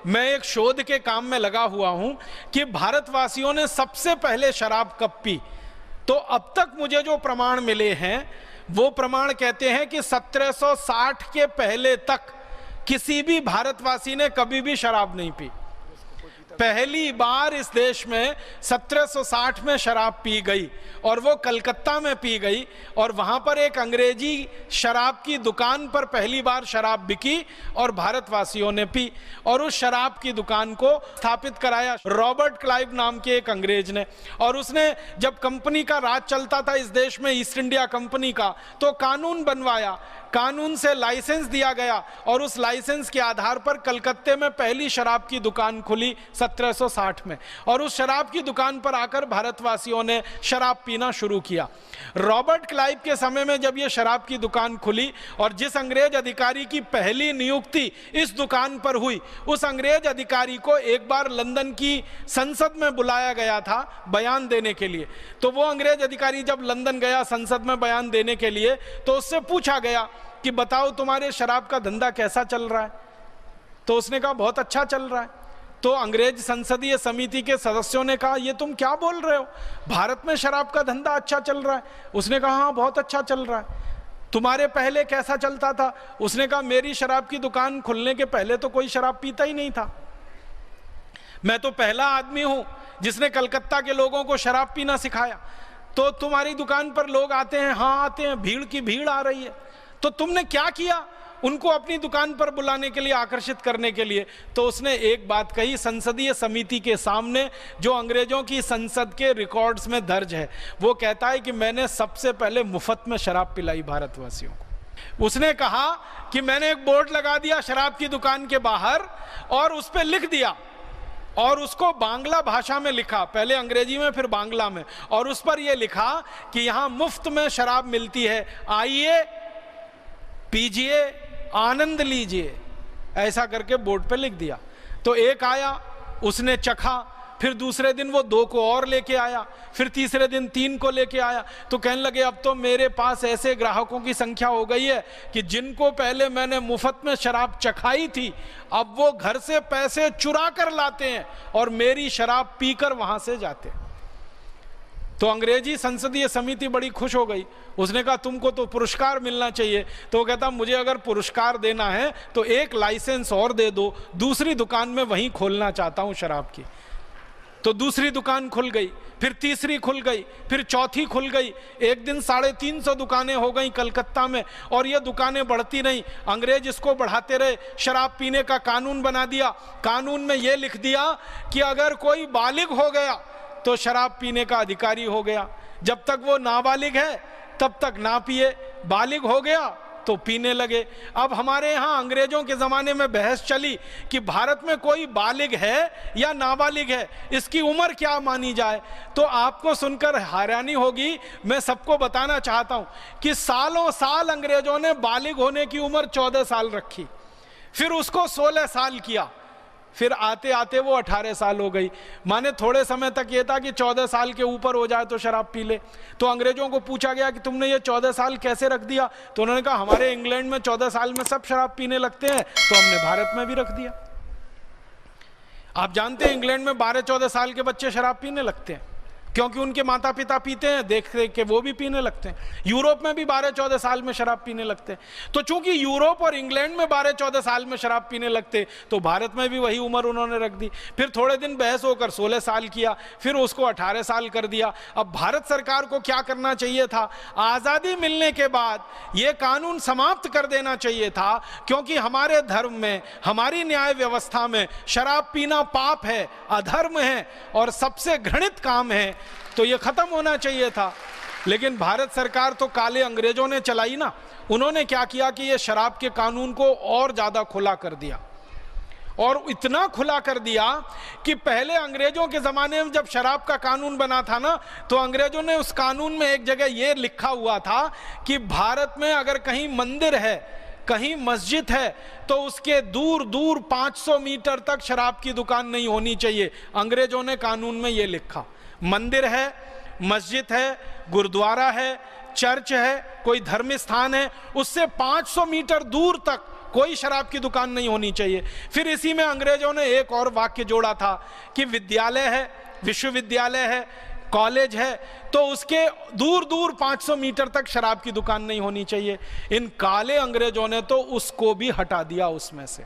मैं एक शोध के काम में लगा हुआ हूं कि भारतवासियों ने सबसे पहले शराब कब पी। तो अब तक मुझे जो प्रमाण मिले हैं वो प्रमाण कहते हैं कि 1760 के पहले तक किसी भी भारतवासी ने कभी भी शराब नहीं पी। पहली बार इस देश में 1760 में शराब पी गई और वो कलकत्ता में पी गई और वहां पर एक अंग्रेजी शराब की दुकान पर पहली बार शराब बिकी और भारतवासियों ने पी और उस शराब की दुकान को स्थापित कराया रॉबर्ट क्लाइव नाम के एक अंग्रेज ने। और उसने जब कंपनी का राज चलता था इस देश में, ईस्ट इंडिया कंपनी का, तो कानून बनवाया, कानून से लाइसेंस दिया गया और उस लाइसेंस के आधार पर कलकत्ते में पहली शराब की दुकान खुली 1760 में और उस शराब की दुकान पर आकर भारतवासियों ने शराब पीना शुरू किया। रॉबर्ट क्लाइव के समय में जब यह शराब की दुकान खुली और जिस अंग्रेज अधिकारी की पहली नियुक्ति इस दुकान पर हुई, उस अंग्रेज अधिकारी को एक बार लंदन की संसद में बुलाया गया था बयान देने के लिए। तो वो अंग्रेज अधिकारी जब लंदन गया संसद में बयान देने के लिए तो उससे पूछा गया कि बताओ तुम्हारे शराब का धंधा कैसा चल रहा है। तो उसने कहा बहुत अच्छा चल रहा है। तो अंग्रेज संसदीय समिति के सदस्यों ने कहा ये तुम क्या बोल रहे हो, भारत में शराब का धंधा अच्छा चल रहा है। उसने कहा हाँ बहुत अच्छा चल रहा है। तुम्हारे पहले कैसा चलता था? उसने कहा मेरी शराब की दुकान खुलने के पहले तो कोई शराब पीता ही नहीं था। मैं तो पहला आदमी हूं जिसने कलकत्ता के लोगों को शराब पीना सिखाया। तो तुम्हारी दुकान पर लोग आते हैं, हाँ आते हैं, भीड़ की भीड़ आ रही है। तो तुमने क्या किया उनको अपनी दुकान पर बुलाने के लिए, आकर्षित करने के लिए? तो उसने एक बात कही संसदीय समिति के सामने, जो अंग्रेजों की संसद के रिकॉर्ड्स में दर्ज है। वो कहता है कि मैंने सबसे पहले मुफ्त में शराब पिलाई भारतवासियों को। उसने कहा कि मैंने एक बोर्ड लगा दिया शराब की दुकान के बाहर और उस पर लिख दिया और उसको बांग्ला भाषा में लिखा, पहले अंग्रेजी में फिर बांग्ला में, और उस पर यह लिखा कि यहां मुफ्त में शराब मिलती है, आइए पीजिए, आनंद लीजिए। ऐसा करके बोर्ड पे लिख दिया। तो एक आया, उसने चखा, फिर दूसरे दिन वो 2 को और लेके आया, फिर तीसरे दिन 3 को लेके आया। तो कहने लगे अब तो मेरे पास ऐसे ग्राहकों की संख्या हो गई है कि जिनको पहले मैंने मुफ्त में शराब चखाई थी अब वो घर से पैसे चुरा कर लाते हैं और मेरी शराब पीकर वहां से जाते हैं। तो अंग्रेजी संसदीय समिति बड़ी खुश हो गई। उसने कहा तुमको तो पुरस्कार मिलना चाहिए। तो वो कहता मुझे अगर पुरस्कार देना है तो एक लाइसेंस और दे दो, दूसरी दुकान में वहीं खोलना चाहता हूं शराब की। तो दूसरी दुकान खुल गई, फिर तीसरी खुल गई, फिर चौथी खुल गई। एक दिन 350 दुकानें हो गई कलकत्ता में और ये दुकानें बढ़ती नहीं। अंग्रेज इसको बढ़ाते रहे, शराब पीने का कानून बना दिया। कानून में ये लिख दिया कि अगर कोई बालिग हो गया तो शराब पीने का अधिकारी हो गया। जब तक वो नाबालिग है तब तक ना पिए, बालिग हो गया तो पीने लगे। अब हमारे यहाँ अंग्रेजों के ज़माने में बहस चली कि भारत में कोई बालिग है या नाबालिग है, इसकी उम्र क्या मानी जाए। तो आपको सुनकर हैरानी होगी, मैं सबको बताना चाहता हूँ कि सालों साल अंग्रेजों ने बालिग होने की उम्र 14 साल रखी, फिर उसको 16 साल किया, फिर आते आते वो 18 साल हो गई। माने थोड़े समय तक ये था कि 14 साल के ऊपर हो जाए तो शराब पी ले। तो अंग्रेजों को पूछा गया कि तुमने ये 14 साल कैसे रख दिया? तो उन्होंने कहा हमारे इंग्लैंड में 14 साल में सब शराब पीने लगते हैं तो हमने भारत में भी रख दिया। आप जानते हैं इंग्लैंड में 12-14 साल के बच्चे शराब पीने लगते हैं क्योंकि उनके माता पिता पीते हैं, देख देख के वो भी पीने लगते हैं। यूरोप में भी 12-14 साल में शराब पीने लगते हैं। तो चूंकि यूरोप और इंग्लैंड में 12-14 साल में शराब पीने लगते तो भारत में भी वही उम्र उन्होंने रख दी। फिर थोड़े दिन बहस होकर 16 साल किया, फिर उसको 18 साल कर दिया। अब भारत सरकार को क्या करना चाहिए था? आज़ादी मिलने के बाद ये कानून समाप्त कर देना चाहिए था, क्योंकि हमारे धर्म में, हमारी न्याय व्यवस्था में शराब पीना पाप है, अधर्म है और सबसे घृणित काम है। तो ये खत्म होना चाहिए था। लेकिन भारत सरकार तो काले अंग्रेजों ने चलाई ना। उन्होंने क्या किया कि ये शराब के कानून को और ज्यादा खुला कर दिया, और इतना खुला कर दिया कि पहले अंग्रेजों के जमाने में जब शराब का कानून बना था ना, तो अंग्रेजों ने उस कानून में एक जगह ये लिखा हुआ था कि भारत में अगर कहीं मंदिर है, कहीं मस्जिद है, तो उसके दूर दूर 500 मीटर तक शराब की दुकान नहीं होनी चाहिए। अंग्रेजों ने कानून में ये लिखा। मंदिर है, मस्जिद है, गुरुद्वारा है, चर्च है, कोई धर्म स्थान है, उससे 500 मीटर दूर तक कोई शराब की दुकान नहीं होनी चाहिए। फिर इसी में अंग्रेजों ने एक और वाक्य जोड़ा था कि विद्यालय है, विश्वविद्यालय है, कॉलेज है, तो उसके दूर दूर 500 मीटर तक शराब की दुकान नहीं होनी चाहिए। इन काले अंग्रेजों ने तो उसको भी हटा दिया उसमें से।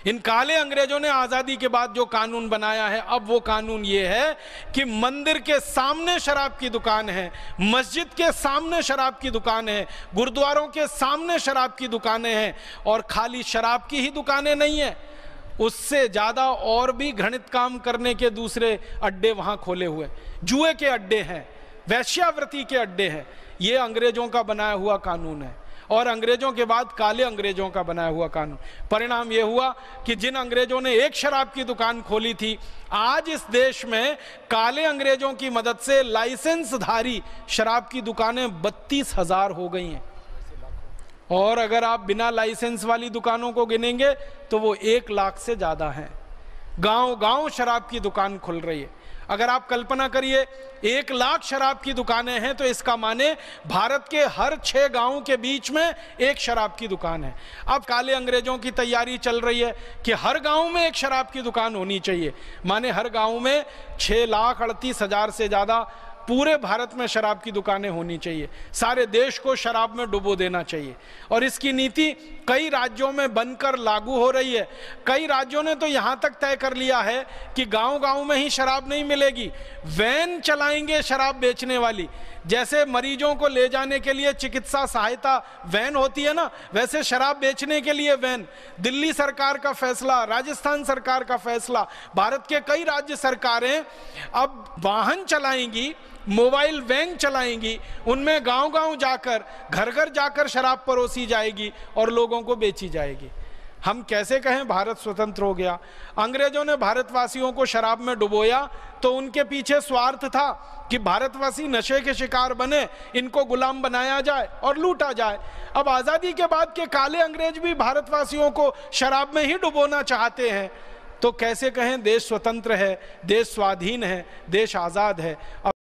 इन काले अंग्रेजों ने आजादी के बाद जो कानून बनाया है, अब वो कानून ये है कि मंदिर के सामने शराब की दुकान है, मस्जिद के सामने शराब की दुकान है, गुरुद्वारों के सामने शराब की दुकानें हैं, और खाली शराब की ही दुकानें नहीं है, उससे ज्यादा और भी घृणित काम करने के दूसरे अड्डे वहां खोले हुए, जुए के अड्डे हैं, वैश्यावृत्ति के अड्डे हैं। ये अंग्रेजों का बनाया हुआ कानून है, और अंग्रेजों के बाद काले अंग्रेजों का बनाया हुआ कानून। परिणाम यह हुआ कि जिन अंग्रेजों ने एक शराब की दुकान खोली थी, आज इस देश में काले अंग्रेजों की मदद से लाइसेंसधारी शराब की दुकानें 32,000 हो गई हैं, और अगर आप बिना लाइसेंस वाली दुकानों को गिनेंगे तो वो 1 लाख से ज्यादा हैं। गांव गांव शराब की दुकान खुल रही है। अगर आप कल्पना करिए 1 लाख शराब की दुकानें हैं, तो इसका माने भारत के हर 6 गांवों के बीच में एक शराब की दुकान है। अब काले अंग्रेजों की तैयारी चल रही है कि हर गांव में एक शराब की दुकान होनी चाहिए, माने हर गांव में 6,38,000 से ज्यादा पूरे भारत में शराब की दुकानें होनी चाहिए, सारे देश को शराब में डुबो देना चाहिए। और इसकी नीति कई राज्यों में बनकर लागू हो रही है। कई राज्यों ने तो यहाँ तक तय कर लिया है कि गांव-गांव में ही शराब नहीं मिलेगी, वैन चलाएंगे शराब बेचने वाली। जैसे मरीजों को ले जाने के लिए चिकित्सा सहायता वैन होती है ना, वैसे शराब बेचने के लिए वैन। दिल्ली सरकार का फैसला, राजस्थान सरकार का फैसला, भारत के कई राज्य सरकारें अब वाहन चलाएंगी, मोबाइल वैन चलाएंगी, उनमें गांव-गांव जाकर, घर-घर जाकर शराब परोसी जाएगी और लोगों को बेची जाएगी। हम कैसे कहें भारत स्वतंत्र हो गया? अंग्रेजों ने भारतवासियों को शराब में डुबोया तो उनके पीछे स्वार्थ था कि भारतवासी नशे के शिकार बने, इनको गुलाम बनाया जाए और लूटा जाए। अब आजादी के बाद के काले अंग्रेज भी भारतवासियों को शराब में ही डुबोना चाहते हैं, तो कैसे कहें देश स्वतंत्र है, देश स्वाधीन है, देश आजाद है।